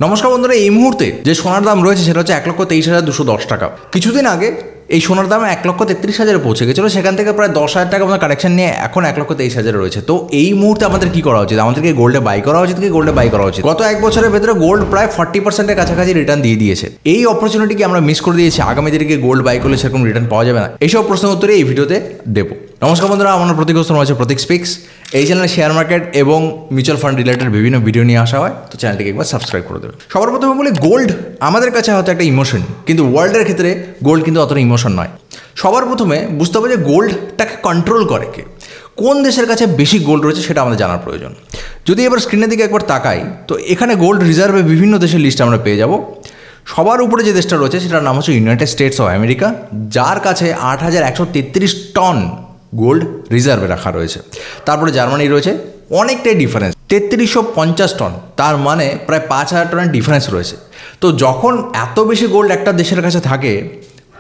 নমস্কার বন্ধুরা, এই মুহূর্তে যে সোনার দাম রয়েছে সেটা হচ্ছে 1,23,210 টাকা। কিছুদিন আগে এই সোনার দাম 1,33,000 পৌঁছে গেছিলো, সেখান থেকে প্রায় 10,000 টাকা আমাদের কারেকশন নিয়ে এখন 1,23,000 রয়েছে। তো এই মুহূর্তে আমাদের কি করা উচিত? আমাদেরকে গোল্ডে বাই করা উচিত কি গোল্ডে বাই করা উচিত? গত এক বছরের ভেতরে গোল্ড প্রায় 40%-এর কাছাকাছি রিটার্ন দিয়ে দিয়েছে। এই অপরচুনিটি কি আমরা মিস করে দিয়েছি? আগামী দিনে কি গোল্ড বাই করলে সেরকম রিটার্ন পাওয়া যাবে না? এইসব প্রশ্নের উত্তরে এই ভিডিওতে দেবো। নমস্কার বন্ধুরা, আমার প্রতীক আছে প্রতীক স্পিক্স। এই চ্যানেলে শেয়ার মার্কেট এবং মিউচুয়াল ফান্ড রিলেটেড বিভিন্ন ভিডিও নিয়ে আসা হয়, তো চ্যানেলটিকে একবার সাবস্ক্রাইব করে দেবে। সবার প্রথমে বলি, গোল্ড আমাদের কাছে হয়তো একটা ইমোশন, কিন্তু ওয়ার্ল্ডের ক্ষেত্রে গোল্ড কিন্তু অতটা ইমোশন নয়। সবার প্রথমে বুঝতে হবে যে গোল্ডটাকে কন্ট্রোল করে কে, কোন দেশের কাছে বেশি গোল্ড রয়েছে সেটা আমাদের জানার প্রয়োজন। যদি এবার স্ক্রিনের দিকে একবার তাকাই, তো এখানে গোল্ড রিজার্ভে বিভিন্ন দেশের লিস্ট আমরা পেয়ে যাব। সবার উপরে যে দেশটা রয়েছে সেটার নাম হচ্ছে ইউনাইটেড স্টেটস অফ আমেরিকা, যার কাছে 8,133 টন গোল্ড রিজার্ভে রাখা রয়েছে। তারপরে জার্মানি রয়েছে, অনেকটাই ডিফারেন্স, 3,350 টন, তার মানে প্রায় 5,000 টনের ডিফারেন্স রয়েছে। তো যখন এত বেশি গোল্ড একটা দেশের কাছে থাকে,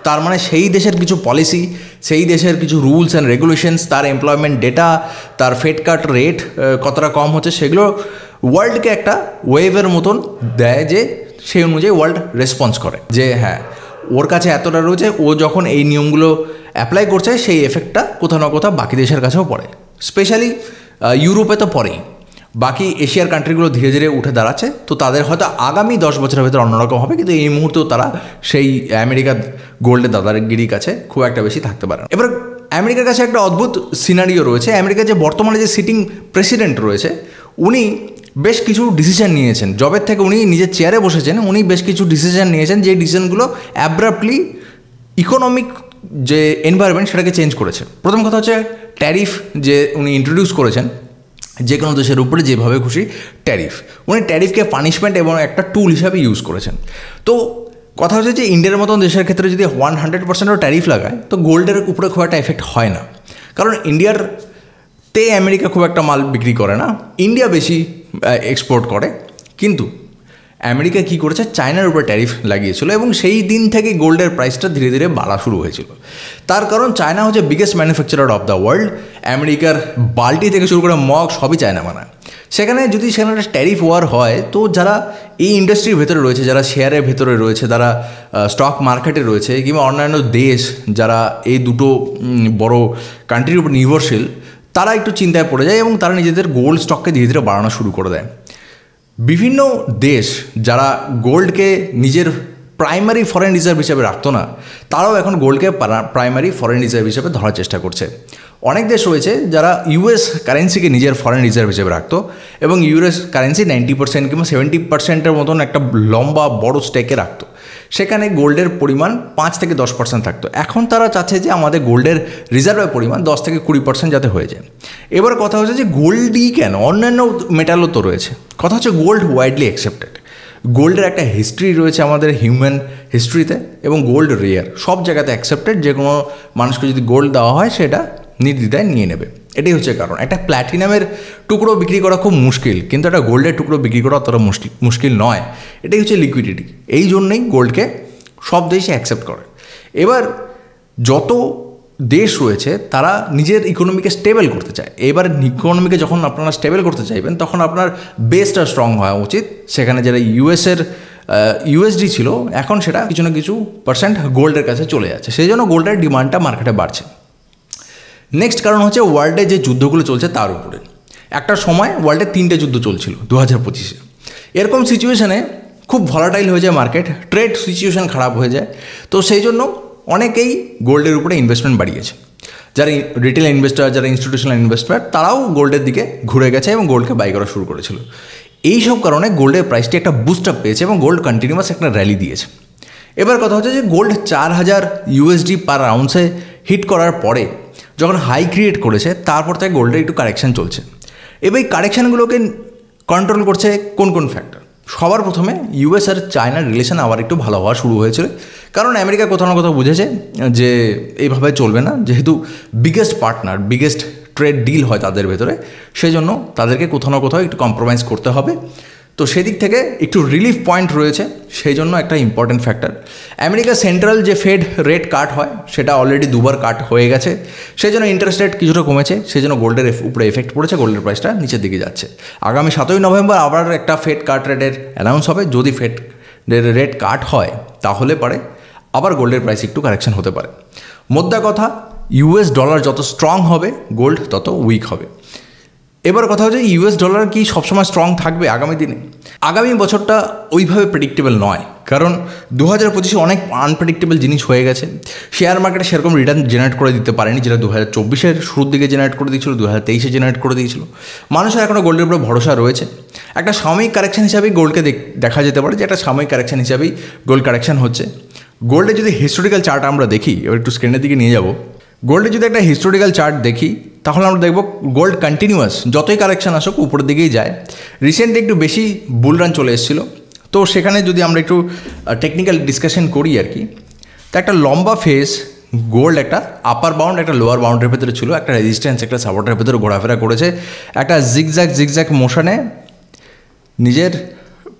তার মানে সেই দেশের কিছু পলিসি, সেই দেশের কিছু রুলস অ্যান্ড রেগুলেশনস, তার এমপ্লয়মেন্ট ডেটা, তার ফেড কাট রেট কতটা কম হচ্ছে, সেগুলো ওয়ার্ল্ডকে একটা ওয়েভের মতন দেয়, যে সেই অনুযায়ী ওয়ার্ল্ড রেসপন্স করে যে হ্যাঁ, ওর কাছে এতটা রয়েছে, ও যখন এই নিয়মগুলো অ্যাপ্লাই করছে সেই এফেক্টটা কোথাও না কোথাও বাকি দেশের কাছেও পড়ে। স্পেশালি ইউরোপে তো পড়েই, বাকি এশিয়ার কান্ট্রিগুলো ধীরে ধীরে উঠে দাঁড়াচ্ছে। তো তাদের হয়তো আগামী 10 বছরের ভেতরে অন্যরকম হবে, কিন্তু এই মুহূর্তেও তারা সেই আমেরিকার গোল্ডের দাদাগিরির কাছে খুব একটা বেশি থাকতে পারে না। এবার আমেরিকার কাছে একটা অদ্ভুত সিনারিও রয়েছে। আমেরিকার যে বর্তমানে যে সিটিং প্রেসিডেন্ট রয়েছে, উনি বেশ কিছু ডিসিশন নিয়েছেন। জবের থেকে উনি নিজের চেয়ারে বসেছেন, উনি বেশ কিছু ডিসিশন নিয়েছেন, যে ডিসিশনগুলো অ্যাব্রাপ্টলি ইকোনমিক যে এনভায়রনমেন্ট সেটাকে চেঞ্জ করেছে। প্রথম কথা হচ্ছে ট্যারিফ, যে উনি ইন্ট্রোডিউস করেছেন যে কোনো দেশের উপরে যেভাবে খুশি ট্যারিফ। উনি ট্যারিফকে পানিশমেন্ট এবং একটা টুল হিসাবে ইউজ করেছেন। তো কথা হচ্ছে যে ইন্ডিয়ার মতন দেশের ক্ষেত্রে যদি 100%ও ট্যারিফ লাগায়, তো গোল্ডের উপরে খুব একটা এফেক্ট হয় না, কারণ ইন্ডিয়াতে আমেরিকা খুব একটা মাল বিক্রি করে না, ইন্ডিয়া বেশি এক্সপোর্ট করে। কিন্তু আমেরিকা কী করেছে, চায়নার উপরে ট্যারিফ লাগিয়েছিল, এবং সেই দিন থেকে গোল্ডের প্রাইসটা ধীরে ধীরে বাড়া শুরু হয়েছিল। তার কারণ চায়না হচ্ছে biggest manufacturer of the world. আমেরিকার বাল্টি থেকে শুরু করে মগ সবই চায়না বানায়। সেখানে যদি সেখানে ট্যারিফ ওয়ার হয়, তো যারা এই ইন্ডাস্ট্রির ভেতরে রয়েছে, যারা শেয়ারের ভেতরে রয়েছে, যারা স্টক মার্কেটে রয়েছে, কিংবা অন্যান্য দেশ যারা এই দুটো বড় কান্ট্রির উপর নির্ভরশীল, তারা একটু চিন্তায় পড়ে যায় এবং তারা নিজেদের গোল্ড স্টককে ধীরে ধীরে বাড়ানো শুরু করে দেয়। বিভিন্ন দেশ যারা গোল্ডকে নিজের প্রাইমারি ফরেন রিজার্ভ হিসেবে রাখতো না, তারাও এখন গোল্ডকে প্রাইমারি ফরেন রিজার্ভ হিসেবে ধরার চেষ্টা করছে। অনেক দেশ রয়েছে যারা ইউএস কারেন্সিকে নিজের ফরেন রিজার্ভ হিসেবে রাখতো, এবং ইউএস কারেন্সি 90% কিংবা 70%-এর মতন একটা লম্বা বড় স্টেকে রাখতো। সেখানে গোল্ডের পরিমাণ 5-10% থাকতো। এখন তারা চাচ্ছে যে আমাদের গোল্ডের রিজার্ভের পরিমাণ 10-20% যাতে হয়ে যায়। এবার কথা হচ্ছে যে গোল্ডই কেন, অন্যান্য মেটালও তো রয়েছে। কথা হচ্ছে গোল্ড ওয়াইডলি অ্যাকসেপ্টেড, গোল্ডের একটা হিস্ট্রি রয়েছে আমাদের হিউম্যান হিস্ট্রিতে, এবং গোল্ড রেয়ার, সব জায়গাতে অ্যাকসেপ্টেড। যে কোনো মানুষকে যদি গোল্ড দেওয়া হয় সেটা নির্দ্বিধায় নিয়ে নেবে। এটাই হচ্ছে কারণ। একটা প্ল্যাটিনামের টুকরো বিক্রি করা খুব মুশকিল, কিন্তু একটা গোল্ডের টুকরো বিক্রি করা অতটা মুশকিল নয়। এটাই হচ্ছে লিকুইডিটি। এই জন্যই গোল্ডকে সব দেশই অ্যাকসেপ্ট করে। এবার যত দেশ রয়েছে তারা নিজের ইকোনমিকে স্টেবল করতে চায়। এবার ইকোনমিকে যখন আপনারা স্টেবল করতে চাইবেন, তখন আপনার বেসটা স্ট্রং হওয়া উচিত। সেখানে যারা ইউএসডি ছিল, এখন সেটা কিছু না কিছু পার্সেন্ট গোল্ডের কাছে চলে যাচ্ছে, সেই জন্য গোল্ডের ডিমান্ডটা মার্কেটে বাড়ছে। নেক্সট কারণ হচ্ছে ওয়ার্ল্ডে যে যুদ্ধগুলো চলছে তার উপরে। একটা সময় ওয়ার্ল্ডে 3টে যুদ্ধ চলছিল 2025-এ। এরকম সিচুয়েশানে খুব ভলাটাইল হয়ে যায় মার্কেট, ট্রেড সিচুয়েশান খারাপ হয়ে যায়। তো সেই জন্য অনেকেই গোল্ডের উপরে ইনভেস্টমেন্ট বাড়িয়েছে। যারা রিটেল ইনভেস্টার, যারা ইনস্টিটিউশনাল ইনভেস্টার, তারাও গোল্ডের দিকে ঘুরে গেছে এবং গোল্ডকে বাই করা শুরু করেছিল। এই সব কারণে গোল্ডের প্রাইসটি একটা বুস্ট আপ পেয়েছে এবং গোল্ড কন্টিনিউয়াস একটা র্যালি দিয়েছে। এবার কথা হচ্ছে যে গোল্ড 4,000 ইউএসডি পার আউন্সে হিট করার পরে যখন হাই ক্রিয়েট করেছে, তারপর থেকে গোল্ডের একটু কারেকশান চলছে। এবার এই কারেকশানগুলোকে কন্ট্রোল করছে কোন কোন ফ্যাক্টর? সবার প্রথমে ইউএস আর চায়নার রিলেশন আবার একটু ভালো হওয়া শুরু হয়েছিল, কারণ আমেরিকা কোথাও না কোথাও বুঝেছে যে এইভাবে চলবে না। যেহেতু biggest partner, biggest trade deal হয় তাদের ভেতরে, সেই জন্য তাদেরকে কোথাও না কোথাও একটু কম্প্রোমাইজ করতে হবে। তো সেদিক থেকে একটু রিলিফ পয়েন্ট রয়েছে, সেই জন্য একটা ইম্পর্টেন্ট ফ্যাক্টর। আমেরিকা সেন্ট্রাল যে ফেড রেট কাট হয় সেটা অলরেডি 2বার কাট হয়ে গেছে, সেই জন্য ইন্টারেস্ট রেট কিছুটা কমেছে, সেই জন্য গোল্ডের উপরে এফেক্ট পড়েছে, গোল্ডের প্রাইসটা নিচের দিকে যাচ্ছে। আগামী 7ই নভেম্বর আবার একটা ফেড কাট রেটের অ্যানাউন্স হবে, যদি ফেড রেট কাট হয় তাহলে পরে আবার গোল্ডের প্রাইস একটু কারেকশন হতে পারে। মোদ্দা কথা, ইউএস ডলার যত স্ট্রং হবে গোল্ড তত উইক হবে। এবার কথা হচ্ছে ইউএস ডলার কি সবসময় স্ট্রং থাকবে আগামী দিনে? আগামী বছরটা ওইভাবে প্রেডিক্টেবল নয়, কারণ 2025-এ অনেক আনপ্রেডিক্টেবল জিনিস হয়ে গেছে। শেয়ার মার্কেটে সেরকম রিটার্ন জেনারেট করে দিতে পারেনি, যেটা 2024-এর শুরুর দিকে জেনারেট করে দিয়েছিল, 2023-এ জেনারেট করে দিয়েছিল। মানুষের এখনও গোল্ডের উপরে ভরসা রয়েছে। একটা সাময়িক কারেকশন হিসাবেই গোল্ডকে দেখা যেতে পারে, যে একটা সাময়িক কারেকশন হিসাবেই গোল্ড কারেকশন হচ্ছে। গোল্ডে যদি হিস্টোরিক্যাল চার্ট আমরা দেখি, এবার একটু স্ক্রিনের দিকে নিয়ে যাব, গোল্ডে যদি একটা হিস্টোরিক্যাল চার্ট দেখি তাহলে আমরা দেখব গোল্ড কন্টিনিউয়াস যতই কারেকশান আসুক উপরের দিকেই যায়। রিসেন্টলি একটু বেশি বুল রান চলে এসেছিলো, তো সেখানে যদি আমরা একটু টেকনিক্যাল ডিসকাশন করি আর কি, তো একটা লম্বা ফেজ গোল্ড একটা আপার বাউন্ড একটা লোয়ার বাউন্ডের ভেতরে ছিল, একটা রেজিস্ট্যান্স একটা সাপোর্টের ভেতরে ঘোরাফেরা করেছে, একটা জিগজ্যাগ মোশনে নিজের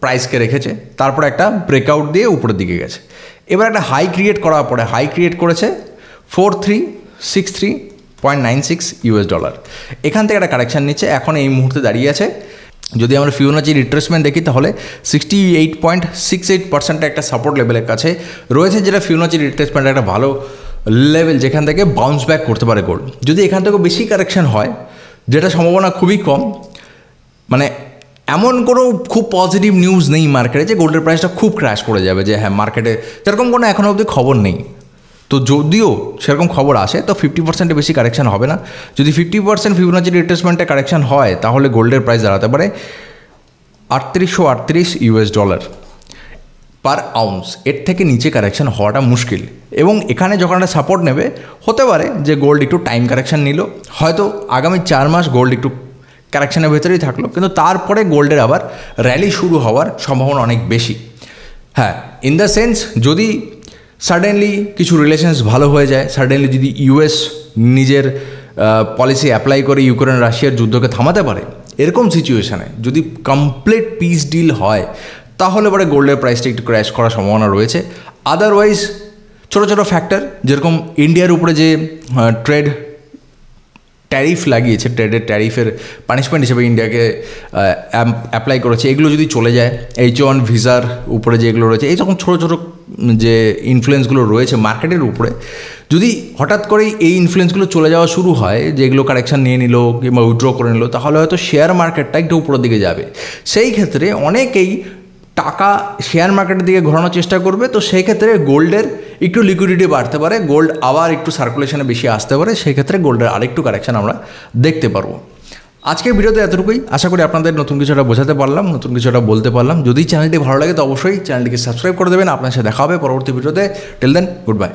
প্রাইসকে রেখেছে, তারপর একটা ব্রেকআউট দিয়ে উপরের দিকে গেছে। এবার একটা হাই ক্রিয়েট করার পরে হাই ক্রিয়েট করেছে 4363.96 ইউএস ডলার। এখান থেকে একটা কারেকশান নিচ্ছে, এখন এই মুহূর্তে দাঁড়িয়ে আছে। যদি আমরা ফিবোনাচি রিট্রেসমেন্ট দেখি তাহলে 68.68% একটা সাপোর্ট লেভেলের কাছে রয়েছে, যেটা ফিবোনাচি রিট্রেসমেন্টের একটা ভালো লেভেল, যেখান থেকে বাউন্স ব্যাক করতে পারে গোল্ড। যদি এখান থেকে বেশি কারেকশান হয়, যেটা সম্ভাবনা খুবই কম, মানে এমন কোনো খুব পজিটিভ নিউজ নেই মার্কেটে যে গোল্ডের প্রাইসটা খুব ক্র্যাশ করে যাবে, যে হ্যাঁ মার্কেটে সেরকম কোনো এখনও অবধি খবর নেই। তো যদিও সেরকম খবর আসে তো 50%-এর বেশি কারেকশান হবে না। যদি 50% ফিবোনাচি রিট্রেসমেন্টে কারেকশান হয় তাহলে গোল্ডের প্রাইস দাঁড়াতে পারে 3838 ইউএস ডলার পার আউন্স। এর থেকে নিচে কারেকশান হওয়াটা মুশকিল, এবং এখানে যখন একটা সাপোর্ট নেবে হতে পারে যে গোল্ড একটু টাইম কারেকশান নিল, হয়তো আগামী 4 মাস গোল্ড একটু কারেকশানের ভেতরেই থাকলো, কিন্তু তারপরে গোল্ডের আবার র্যালি শুরু হওয়ার সম্ভাবনা অনেক বেশি। হ্যাঁ, ইন দ্য সেন্স যদি সাডেনলি কিছু রিলেশনস ভালো হয়ে যায়, সাডেনলি যদি ইউএস নিজের পলিসি অ্যাপ্লাই করে ইউক্রেন রাশিয়ার যুদ্ধকে থামাতে পারে, এরকম সিচুয়েশানে যদি কমপ্লিট পিস ডিল হয় তাহলে পরে গোল্ডের প্রাইসটা একটু ক্র্যাশ করার সম্ভাবনা রয়েছে। আদারওয়াইজ ছোটো ছোটো ফ্যাক্টর, যেরকম ইন্ডিয়ার উপরে যে ট্রেড ট্যারিফ লাগিয়েছে, ট্রেডের ট্যারিফের পানিশমেন্ট হিসেবে ইন্ডিয়াকে অ্যাপ্লাই করেছে, এগুলো যদি চলে যায়, H1 ভিসার উপরে যে এগুলো রয়েছে, এই রকম ছোটো ছোটো যে ইনফ্লুয়েন্সগুলো রয়েছে মার্কেটের উপরে, যদি হঠাৎ করেই এই ইনফ্লুয়েন্সগুলো চলে যাওয়া শুরু হয়, যেগুলো কারেকশান নিয়ে নিল কিংবা উইথড্র করে নিল, তাহলে হয়তো শেয়ার মার্কেটটা একটু উপরের দিকে যাবে। সেই ক্ষেত্রে অনেকেই টাকা শেয়ার মার্কেটের দিকে ঘোরানোর চেষ্টা করবে, তো সেই ক্ষেত্রে গোল্ডের একটু লিকুইডিটি বাড়তে পারে, গোল্ড আবার একটু সার্কুলেশনে বেশি আসতে পারে, সেই ক্ষেত্রে গোল্ডের আরেকটু কারেকশান আমরা দেখতে পারবো। আজকের ভিডিওতে এতটুকুই, আশা করি আপনাদের নতুন কিছুটা বোঝাতে পারলাম, নতুন কিছুটা বলতে পারলাম। যদি চ্যানেলটি ভালো লাগে তো অবশ্যই চ্যানেলটিকে সাবস্ক্রাইব করে দেবেন। আপনার সাথে দেখা হবে পরবর্তী ভিডিওতে। Till then, good bye.